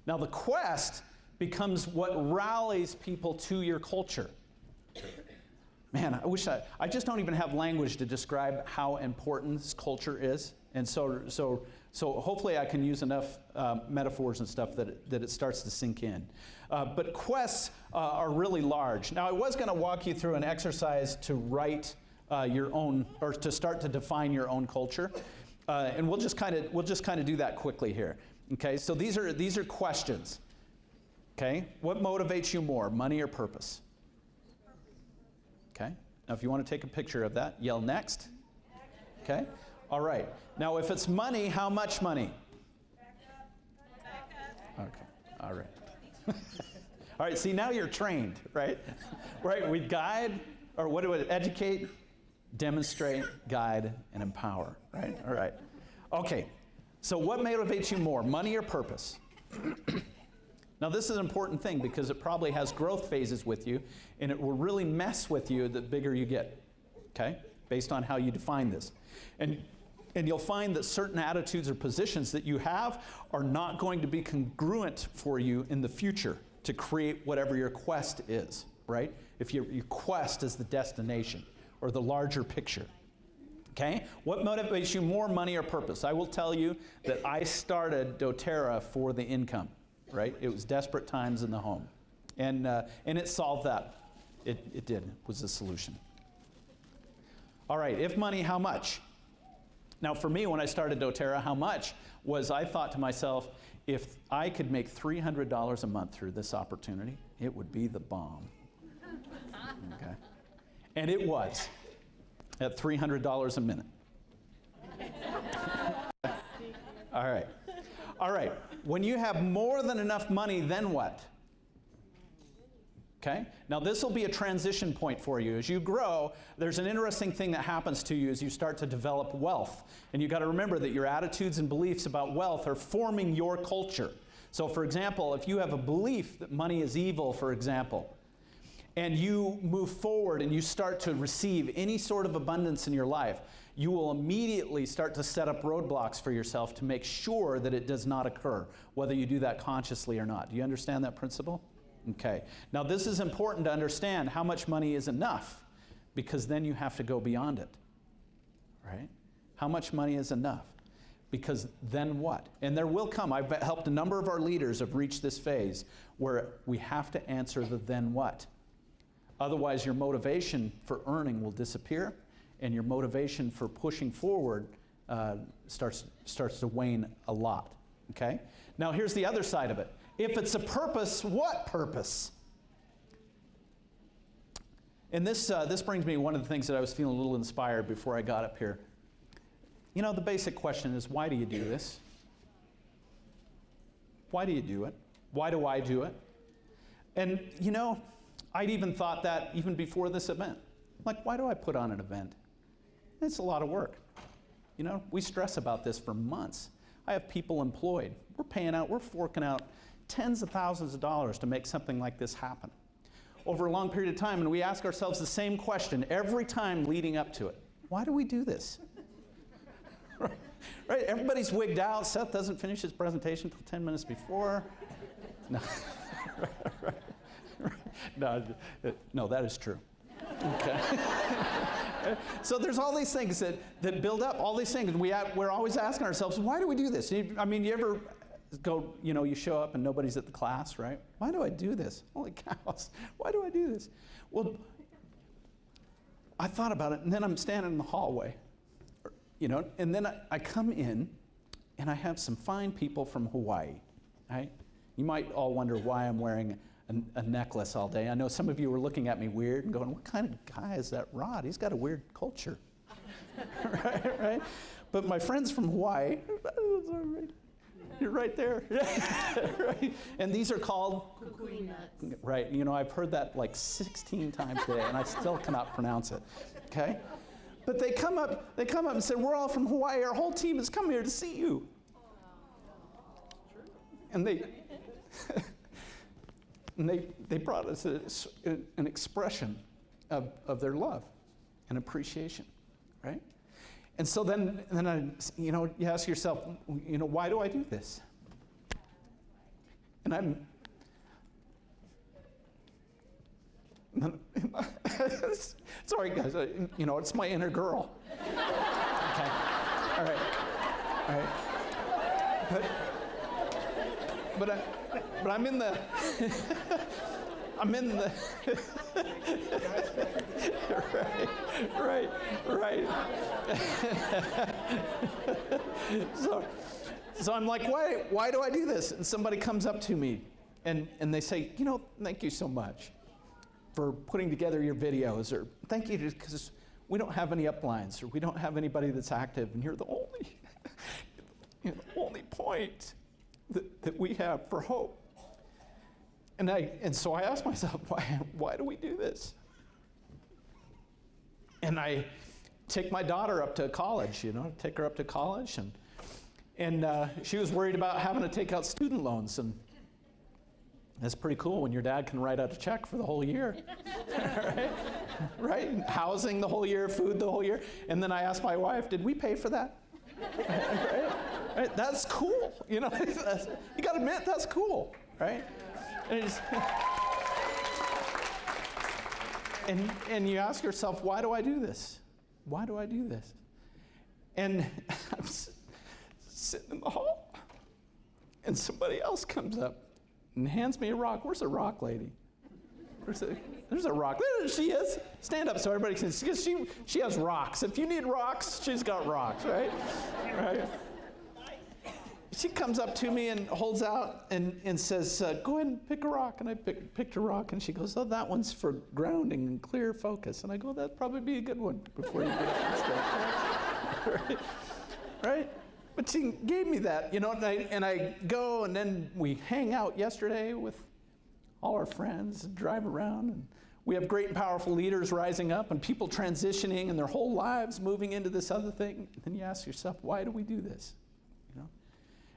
Now the quest becomes what rallies people to your culture. Man, I just don't even have language to describe how important this culture is. And so hopefully I can use enough metaphors and stuff that it starts to sink in. But quests are really large. Now I was going to walk you through an exercise to write your own, or to start to define your own culture. And we'll just kind of do that quickly here. Okay, so these are questions. Okay, what motivates you more, money or purpose? Okay, now if you want to take a picture of that, yell next. Okay, all right. Now if it's money, how much money? Okay, all right. All right, see now you're trained, right? Right, we guide, or what do we educate, demonstrate, guide, and empower, right? All right. Okay, so what motivates you more, money or purpose? Now this is an important thing because it probably has growth phases with you, and it will really mess with you the bigger you get, okay? Based on how you define this. And you'll find that certain attitudes or positions that you have are not going to be congruent for you in the future to create whatever your quest is, right? If your quest is the destination or the larger picture. Okay? What motivates you more, money or purpose? I will tell you that I started doTERRA for the income, right? It was desperate times in the home. And it solved that. It did. It was the solution. All right, if money, how much? Now for me, when I started doTERRA, how much was I thought to myself, if I could make $300 a month through this opportunity, it would be the bomb. Okay? And it was. At $300 a minute. All right. All right. When you have more than enough money, then what? Okay? Now this will be a transition point for you. As you grow, there's an interesting thing that happens to you as you start to develop wealth. And you've got to remember that your attitudes and beliefs about wealth are forming your culture. So for example, if you have a belief that money is evil, for example, and you move forward and you start to receive any sort of abundance in your life, you will immediately start to set up roadblocks for yourself to make sure that it does not occur, whether you do that consciously or not. Do you understand that principle? Okay. Now this is important to understand how much money is enough, because then you have to go beyond it. Right? How much money is enough? Because then what? And there will come, I've helped a number of our leaders have reached this phase where we have to answer the then what. Otherwise, your motivation for earning will disappear, and your motivation for pushing forward starts to wane a lot. Okay? Now, here's the other side of it. If it's a purpose, what purpose? And this brings me to one of the things that I was feeling a little inspired before I got up here. You know, the basic question is, why do you do this? Why do you do it? Why do I do it? And, you know, I'd even thought that even before this event. Like, why do I put on an event? It's a lot of work. You know, we stress about this for months. I have people employed. We're forking out tens of thousands of dollars to make something like this happen over a long period of time, and we ask ourselves the same question every time leading up to it. Why do we do this? Right? Everybody's wigged out. Seth doesn't finish his presentation until 10 minutes before. No. No, that is true. Okay. So there's all these things that build up, all these things, and we're always asking ourselves, why do we do this? I mean, you ever go, you know, you show up and nobody's at the class, right? Why do I do this? Holy cows, why do I do this? Well, I thought about it, and then I'm standing in the hallway, you know, and then I come in, and I have some fine people from Hawaii, right? You might all wonder why I'm wearing a necklace all day. I know some of you were looking at me weird and going, what kind of guy is that Rod? He's got a weird culture. right? But my friends from Hawaii, you're right there. Right? And these are called? Kukui nuts. Right, you know, I've heard that like 16 times today and I still cannot pronounce it, okay? But they come up and say, we're all from Hawaii, our whole team has come here to see you. And they brought us an expression of their love and appreciation, right? And so then you know, you ask yourself, you know, why do I do this? And I'm, sorry guys, it's my inner girl. Okay, all right. But I'm in the, right. So I'm like, why do I do this? And somebody comes up to me and they say, thank you so much for putting together your videos, or thank you because we don't have any uplines, or we don't have anybody that's active, and you're the only point that we have for hope. And so I asked myself, why do we do this? And I take my daughter up to college, take her up to college, and she was worried about having to take out student loans, and that's pretty cool when your dad can write out a check for the whole year, right? Housing the whole year, food the whole year. And then I asked my wife, did we pay for that? Right? That's cool, you got to admit, that's cool, right? And you ask yourself, why do I do this? Why do I do this? And I'm sitting in the hall, and somebody else comes up and hands me a rock. Where's the rock lady? There's a rock. There she is. Stand up so everybody can see. She has rocks. If you need rocks, she's got rocks, right? Right. She comes up to me and holds out and says, go ahead and pick a rock. And I picked a rock, and she goes, oh, that one's for grounding and clear focus. And I go, that'd probably be a good one before you get up and stuff. Right? But she gave me that, and I go, and then we hang out yesterday with all our friends and drive around, and we have great and powerful leaders rising up and people transitioning and their whole lives moving into this other thing. And then you ask yourself, why do we do this?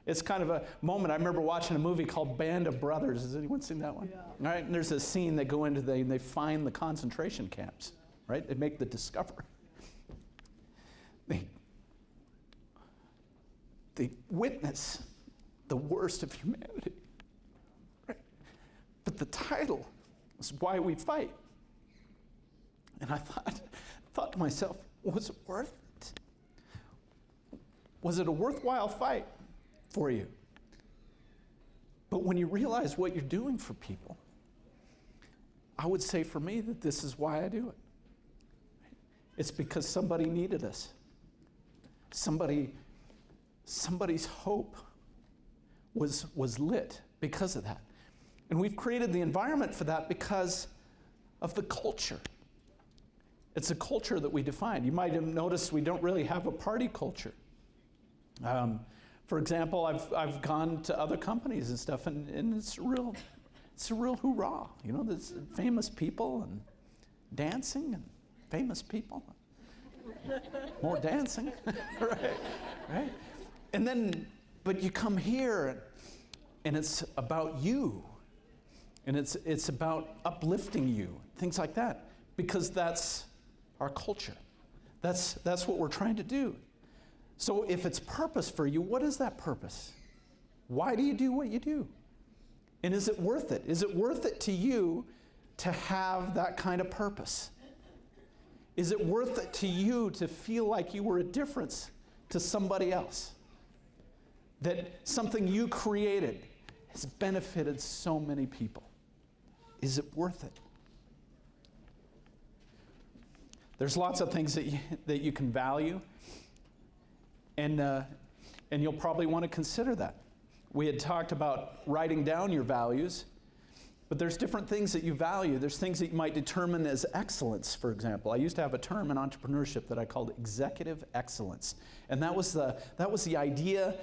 It's kind of a moment. I remember watching a movie called Band of Brothers. Has anyone seen that one? Yeah. All right, and there's a scene they go into, they find the concentration camps, right? They make the discovery. They witness the worst of humanity, right? But the title is Why We Fight. And I thought to myself, was it worth it? Was it a worthwhile fight for you? But when you realize what you're doing for people, I would say for me that this is why I do it. It's because somebody needed us. Somebody's hope was lit because of that. And we've created the environment for that because of the culture. It's a culture that we define. You might have noticed we don't really have a party culture. For example, I've gone to other companies and stuff, and it's a real hoorah. There's famous people and dancing and famous people. More dancing, right? And then, but you come here, and it's about you, and it's about uplifting you, things like that, because that's our culture. That's what we're trying to do. So if it's purpose for you, what is that purpose? Why do you do what you do? And is it worth it? Is it worth it to you to have that kind of purpose? Is it worth it to you to feel like you were a difference to somebody else? That something you created has benefited so many people? Is it worth it? There's lots of things that you can value. And you'll probably want to consider that. We had talked about writing down your values, but there's different things that you value. There's things that you might determine as excellence, for example. I used to have a term in entrepreneurship that I called executive excellence. And that was the idea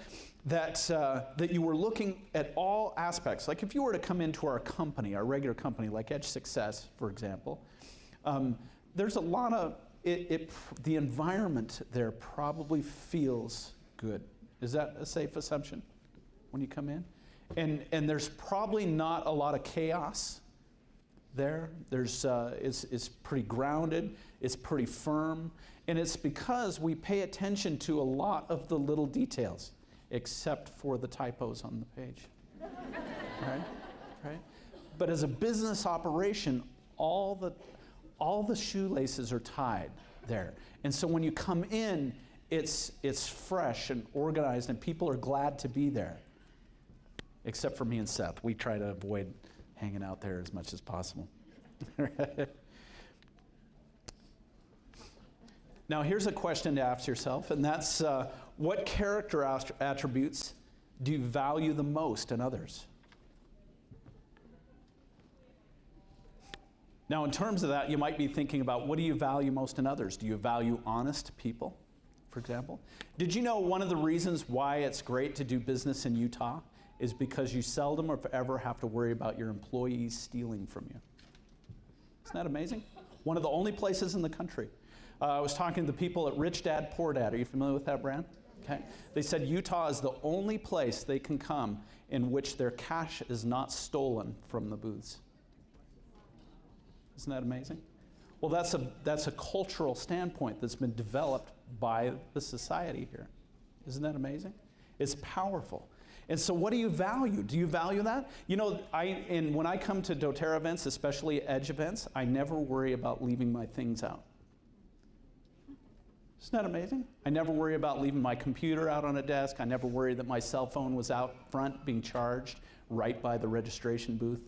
that you were looking at all aspects. Like if you were to come into our company, our regular company, like Edge Success, for example, there's a lot of, the environment there probably feels good. Is that a safe assumption when you come in? And there's probably not a lot of chaos there. It's pretty grounded, it's pretty firm, and it's because we pay attention to a lot of the little details, except for the typos on the page. right? Right? But as a business operation, all the shoelaces are tied there. And so when you come in, it's fresh and organized, and people are glad to be there. Except for me and Seth. We try to avoid hanging out there as much as possible. Now, here's a question to ask yourself, and that's what character attributes do you value the most in others? Now, in terms of that, you might be thinking about, what do you value most in others? Do you value honest people, for example? Did you know one of the reasons why it's great to do business in Utah is because you seldom or ever have to worry about your employees stealing from you? Isn't that amazing? One of the only places in the country. I was talking to the people at Rich Dad, Poor Dad. Are you familiar with that brand? Okay. They said Utah is the only place they can come in which their cash is not stolen from the booths. Isn't that amazing? Well, that's a cultural standpoint that's been developed by the society here. Isn't that amazing? It's powerful. And so what do you value? Do you value that? You know, when I come to doTERRA events, especially Edge events, I never worry about leaving my things out. Isn't that amazing? I never worry about leaving my computer out on a desk. I never worry that my cell phone was out front being charged right by the registration booth,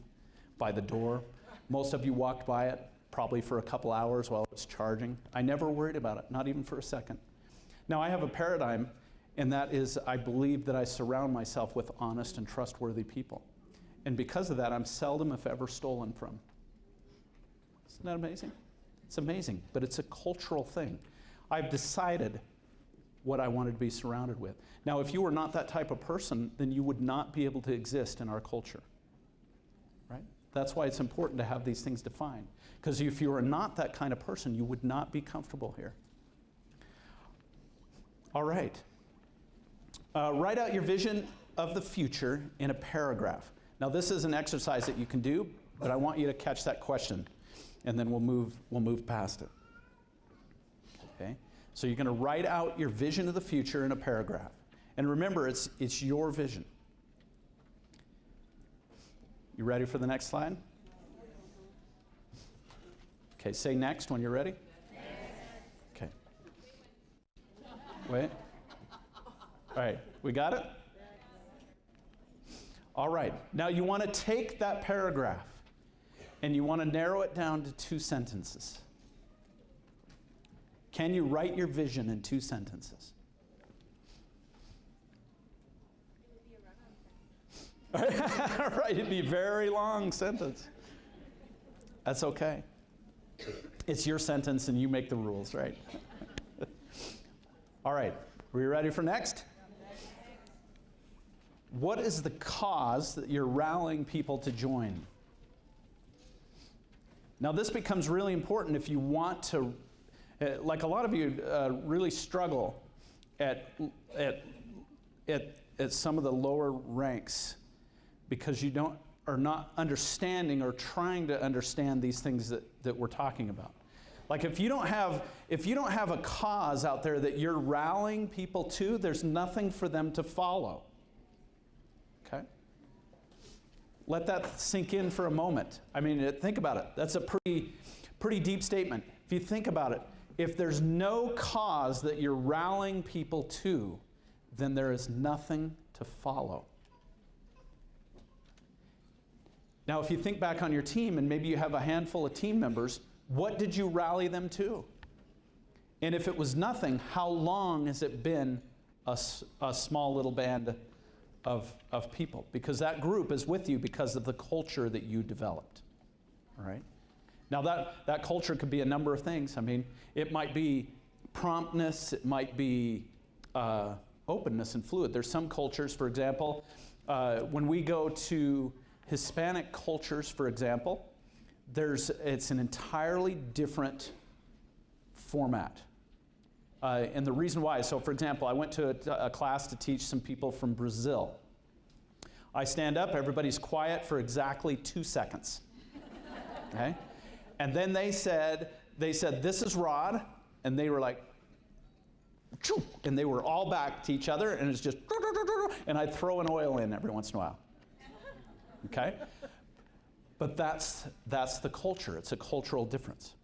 by the door. Most of you walked by it probably for a couple hours while it was charging. I never worried about it, not even for a second. Now, I have a paradigm, and that is I believe that I surround myself with honest and trustworthy people. And because of that, I'm seldom, if ever, stolen from. Isn't that amazing? It's amazing, but it's a cultural thing. I've decided what I wanted to be surrounded with. Now, if you were not that type of person, then you would not be able to exist in our culture, right? That's why it's important to have these things defined. Because if you are not that kind of person, you would not be comfortable here. All right. Write out your vision of the future in a paragraph. Now, this is an exercise that you can do, but I want you to catch that question, and then we'll move past it. Okay? So you're going to write out your vision of the future in a paragraph. And remember, it's your vision. You ready for the next slide? Okay, say next when you're ready. Okay. Wait. All right, we got it? All right, now you want to take that paragraph and you want to narrow it down to 2 sentences. Can you write your vision in 2 sentences? Right, it'd be a very long sentence. That's okay. It's your sentence and you make the rules, right? All right, are you ready for next? What is the cause that you're rallying people to join? Now, this becomes really important if you want to, like a lot of you really struggle at some of the lower ranks because you are not understanding or trying to understand these things that we're talking about. Like if you don't have a cause out there that you're rallying people to, there's nothing for them to follow. Okay? Let that sink in for a moment. I mean, think about it. That's a pretty deep statement. If you think about it, if there's no cause that you're rallying people to, then there is nothing to follow. Now, if you think back on your team, and maybe you have a handful of team members, what did you rally them to? And if it was nothing, how long has it been a small little band of people? Because that group is with you because of the culture that you developed, all right? Now, that culture could be a number of things. I mean, it might be promptness. It might be openness and fluid. There's some cultures, for example, when we go to Hispanic cultures, for example, it's an entirely different format. And the reason why, so for example, I went to a class to teach some people from Brazil. I stand up, everybody's quiet for exactly 2 seconds. Okay? And then they said, this is Rod, and they were like, choo, and they were all back to each other, and it's just, and I'd throw an oil in every once in a while. okay? But that's the culture. It's a cultural difference.